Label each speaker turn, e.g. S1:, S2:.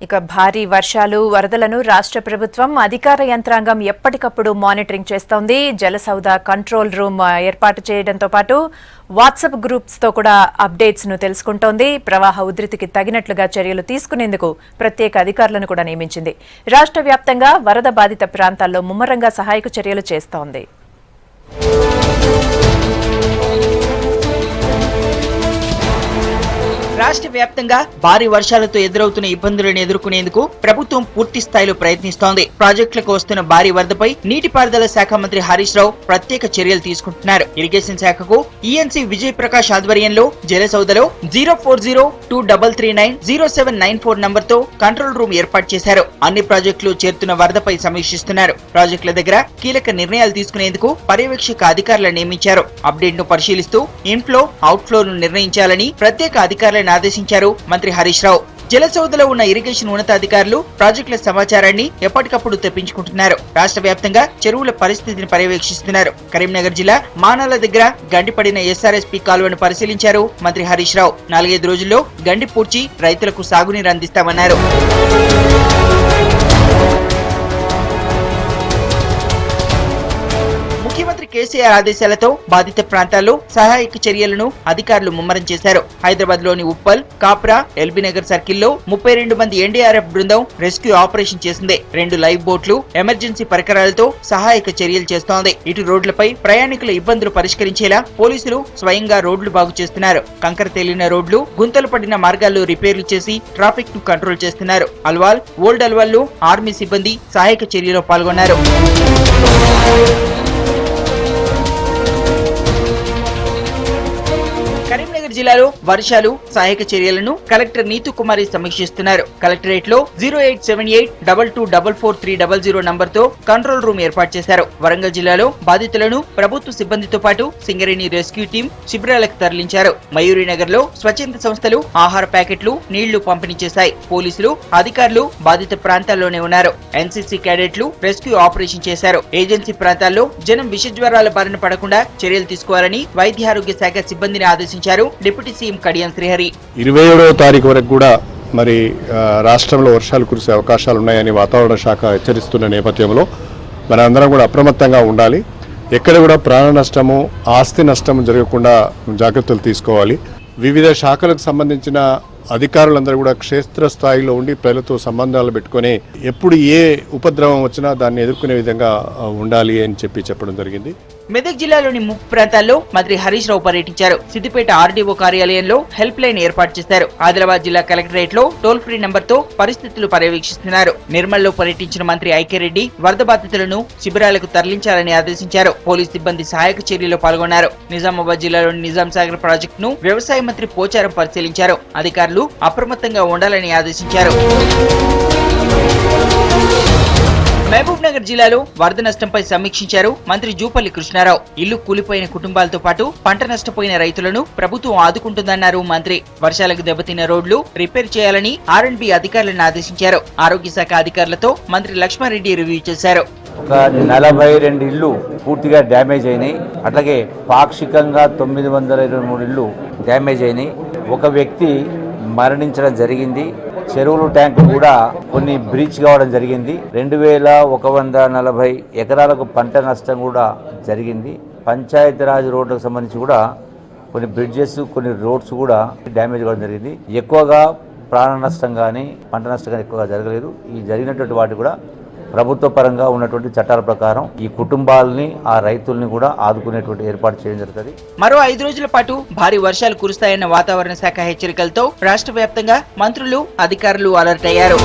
S1: ఇక భారీ వర్షాలు వరదలను రాష్ట్ర ప్రభుత్వం అధికార యంత్రాంగం ఎప్పటికప్పుడు మానిటరింగ్ చేస్తోంది. జలసౌధ కంట్రోల్ రూమ్ ఏర్పాటు చేయడంతో పాటు వాట్సాప్ గ్రూప్స్ తో కూడా అప్డేట్స్ ను తెలుసుకుంటోంది. ప్రవాహ ఉధృతికి తగినట్లుగా చర్యలు తీసుకునేందుకు ప్రత్యేక అధికారులను కూడా నియమించింది. రాష్ట్ర వ్యాప్తంగా వరద బాధిత ప్రాంతాల్లో ముమ్మరంగా సహాయక చర్యలు చేస్తోంది.
S2: రాష్ట్ర వ్యాప్తంగా భారీ వర్షాలతో ఎదురవుతున్న ఇబ్బందులను ఎదుర్కొనేందుకు ప్రభుత్వం పూర్తి స్థాయిలో ప్రయత్నిస్తోంది. ప్రాజెక్టులకు వస్తున్న భారీ వరదపై నీటిపారుదల శాఖ మంత్రి హరీష్ రావు ప్రత్యేక చర్యలు తీసుకుంటున్నారు. ఇరిగేషన్ శాఖకు ఈఎన్సీ విజయ్ ప్రకాష్ ఆధ్వర్యంలో జలసౌధలో 040233907994 నంబర్తో కంట్రోల్ రూమ్ ఏర్పాటు చేశారు. అన్ని ప్రాజెక్టులు చేరుతున్న వరదపై సమీక్షిస్తున్నారు. ప్రాజెక్టుల దగ్గర కీలక నిర్ణయాలు తీసుకునేందుకు పర్యవేక్షక అధికారులను నియమించారు. అప్డేట్ ను పరిశీలిస్తూ ఇన్ఫ్లో అవుట్ఫ్లో ను నిర్ణయించాలని ప్రత్యేక అధికారులను ఆదేశించారు మంత్రి హరీష్ రావు. జలసౌధలో ఉన్న ఇరిగేషన్ ఉన్నతాధికారులు ప్రాజెక్టుల సమాచారాన్ని ఎప్పటికప్పుడు తెప్పించుకుంటున్నారు. రాష్ట్ర వ్యాప్తంగా చెరువుల పరిస్థితిని పర్యవేక్షిస్తున్నారు. కరీంనగర్ జిల్లా మానాల దగ్గర గండిపడిన ఎస్ఆర్ఎస్పీ కాలువను పరిశీలించారు మంత్రి హరీష్ రావు. 4-5 రోజుల్లో గండి పూడ్చి రైతులకు సాగునీరు అందిస్తామన్నారు. ముఖ్యమంత్రి కేసీఆర్ ఆదేశాలతో బాధిత ప్రాంతాల్లో సహాయక చర్యలను అధికారులు ముమ్మరం చేశారు. హైదరాబాద్ లోని ఉప్పల్, కాప్రా, ఎల్బీనగర్ సర్కిల్లో 32 మంది ఎన్డీఆర్ఎఫ్ బృందం రెస్క్యూ ఆపరేషన్ చేసింది. 2 లైవ్ బోట్లు, ఎమర్జెన్సీ పరికరాలతో సహాయక చర్యలు చేస్తోంది. ఇటు రోడ్లపై ప్రయాణికుల ఇబ్బందులు పరిష్కరించేలా పోలీసులు స్వయంగా రోడ్లు బాగు చేస్తున్నారు. కంకర తేలిన రోడ్లు, గుంతలు పడిన మార్గాల్లో రిపేర్లు చేసి ట్రాఫిక్ ను కంట్రోల్ చేస్తున్నారు. అల్వాల్, ఓల్డ్ అల్వాల్ లో ఆర్మీ సిబ్బంది సహాయక చర్యలో పాల్గొన్నారు. కరీంనగర్ జిల్లాలో వర్షాలు సహాయక చర్యలను కలెక్టర్ నీతు కుమారి సమీక్షిస్తున్నారు. కలెక్టరేట్ లో 087822444300 నంబర్ తో కంట్రోల్ రూమ్ ఏర్పాటు చేశారు. వరంగల్ జిల్లాలో బాధితులను ప్రభుత్వ సిబ్బందితో పాటు సింగరేణి రెస్క్యూ టీం శిబిరాలకు తరలించారు. మయూరినగర్ లో స్వచ్ఛంద సంస్థలు ఆహార ప్యాకెట్లు, నీళ్లు పంపిణీ చేశాయి. పోలీసులు, అధికారులు బాధిత ప్రాంతాల్లోనే ఉన్నారు. ఎన్సీసీ క్యాడెట్లు రెస్క్యూ ఆపరేషన్ చేశారు. ఏజెన్సీ ప్రాంతాల్లో జనం విషజ్వరాల బారిన పడకుండా చర్యలు తీసుకోవాలని వైద్యారోగ్య శాఖ సిబ్బందిని ఆదేశించారు డిప్యూటీ సీఎం కడియం శ్రీహరి.
S3: 27వ తారీఖు వరకు కూడా మరి రాష్ట్రంలో వర్షాలు కురిసే అవకాశాలు ఉన్నాయని వాతావరణ శాఖ హెచ్చరిస్తున్న నేపథ్యంలో మనందరం కూడా అప్రమత్తంగా ఉండాలి. ఎక్కడ కూడా ప్రాణ నష్టము, ఆస్తి నష్టము జరగకుండా జాగ్రత్తలు తీసుకోవాలి. వివిధ శాఖలకు సంబంధించిన అధికారులందరూ కూడా క్షేత్రస్థాయిలో ఉండి ప్రజలతో సంబంధాలు పెట్టుకుని ఎప్పుడు ఏ ఉపద్రవం వచ్చినా దాన్ని ఎదుర్కొనే విధంగా ఉండాలి అని చెప్పడం జరిగింది.
S2: మెదక్ జిల్లాలోని ముప్పు ప్రాంతాల్లో మంత్రి హరీష్ రావు పర్యటించారు. సిద్దిపేట ఆర్డీఓ కార్యాలయంలో హెల్ప్ లైన్ ఏర్పాటు చేశారు. ఆదిలాబాద్ జిల్లా కలెక్టరేట్ లో టోల్ ఫ్రీ నంబర్ తో పరిస్థితులు పర్యవేక్షిస్తున్నారు. నిర్మల్లో పర్యటించిన మంత్రి ఐక్యరెడ్డి వరద బాధితులను శిబిరాలకు తరలించాలని ఆదేశించారు. పోలీస్ సిబ్బంది సహాయక చర్యలో పాల్గొన్నారు. నిజామాబాద్ జిల్లాలోని నిజాం సాగర్ ప్రాజెక్టు ను వ్యవసాయ మంత్రి పోచారం పరిశీలించారు. అధికారులు అప్రమత్తంగా ఉండాలని ఆదేశించారు. మహబూబ్ నగర్ జిల్లాలో వరద నష్టంపై సమీక్షించారు మంత్రి జూపల్లి కృష్ణారావు. ఇల్లు కూలిపోయిన కుటుంబాలతో పాటు పంట నష్టపోయిన రైతులను ప్రభుత్వం ఆదుకుంటుందన్నారు మంత్రి. వర్షాలకు దెబ్బతిన్న రోడ్లు రిపేర్ చేయాలని R&B అధికారులను ఆదేశించారు. ఆరోగ్య శాఖ అధికారులతో మంత్రి లక్ష్మారెడ్డి రివ్యూ చేశారు.
S4: ఒక 42 ఇళ్లు పూర్తిగా డ్యామేజ్ అయినాయి. అట్లాగే పాక్షికంగా 923 ఇళ్లు డ్యామేజ్ అయినాయి. ఒక వ్యక్తి మరణించడం జరిగింది. చెరువులు ట్యాంకులు కూడా కొన్ని బ్రీచ్ కావడం జరిగింది. 2140 ఎకరాలకు పంట నష్టం కూడా జరిగింది. పంచాయతీరాజ్ రోడ్లకు సంబంధించి కూడా కొన్ని బ్రిడ్జెస్, కొన్ని రోడ్స్ కూడా డ్యామేజ్ కావడం జరిగింది. ఎక్కువగా ప్రాణ నష్టం కానీ పంట నష్టం కానీ ఎక్కువగా జరగలేదు. ఈ జరిగినటువంటి వాటి కూడా ప్రభుత్వ పరంగా ఉన్నటువంటి చట్టాల ప్రకారం ఈ కుటుంబాలని, ఆ రైతుల్ని కూడా ఆదుకునేటువంటి ఏర్పాటు చేయడం జరుగుతుంది.
S2: మరో 5 రోజుల పాటు భారీ వర్షాలు కురుస్తాయన్న వాతావరణ శాఖ హెచ్చరికలతో రాష్ట్ర వ్యాప్తంగా మంత్రులు, అధికారులు అలర్ట్ అయ్యారు.